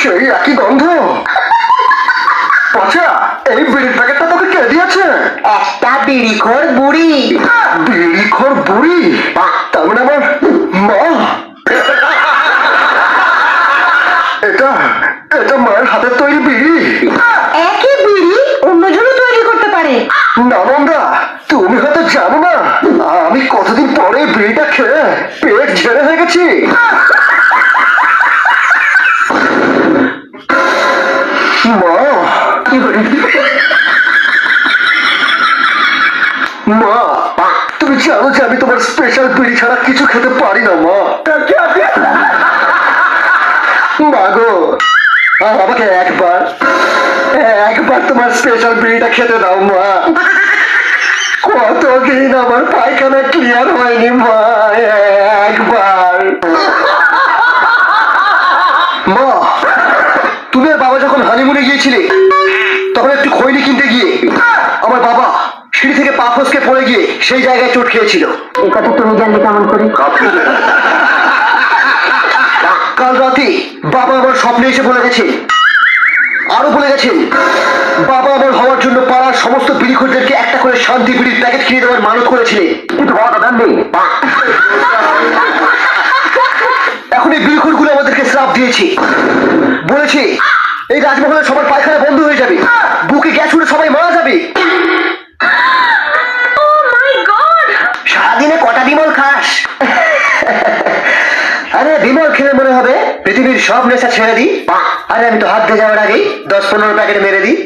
সেই একই গন্ধ। পচা, এই বিড়ির প্যাকেটটা তোকে কে দিয়েছে? একটা বিড়িখোর বুড়ি। বিড়িখোর বুড়ি? তার মানে আমার মা। এটা এটা মায়ের হাতের তৈরি বিড়ি। একই বিড়ি অন্যজনও তৈরি করতে পারে। না মামরা, তুমি হয়তো জানো না, আমি কতদিন পরে বিড়িটা খেয়ে পেট ঝেড়ে হয়ে গেছি। মা, মা, তুমি জানো যে আমি তোমার স্পেশাল বিড়ি ছাড়া কিছু খেতে পারি না মা। মা গো, আমাকে একবার একবার তোমার স্পেশাল বিড়িটা খেতে দাও মা। কতদিন আমার পায়খানা ক্লিয়ার হয়নি মা, একবার। মা, তুমি আর বাবা যখন হানিমুনে গিয়েছিলে তখন একটু খৈনি কিনতে গিয়ে আমার বাবা সিঁড়ি থেকে পা ফসকে পড়ে গিয়ে সেই জায়গায় চোট খেয়েছিল। এই কথা তুমি জানলে কেমন করে? কাল রাতে বাবা আমার স্বপ্নে এসে বলে গেছেন, আরো বলে গেছেন বাবা আমার হওয়ার জন্য পাড়ার সমস্ত বিড়িখোরদেরকে একটা করে শান্তি বিড়ির প্যাকেট কিনে দেওয়ার মানত করেছিলেন, কিন্তু বাবা দেননি। এখন এই বিড়িখোর গুলো আমাদেরকে শ্রাপ দিয়েছে, বলেছে এই রাজমহলে সবার পায়খানা বন্ধ হয়ে যাবে, বুকে গ্যাস উঠে সবাই মারা যাবে। সারাদিনে কটা বিমল খাস? আরে বিমল খেলে মনে হবে পৃথিবীর সব নেশা ছেড়ে দিই। আরে আমি তো হাত দিয়ে যাওয়ার আগেই 10-15 প্যাকেট মেরে দিই।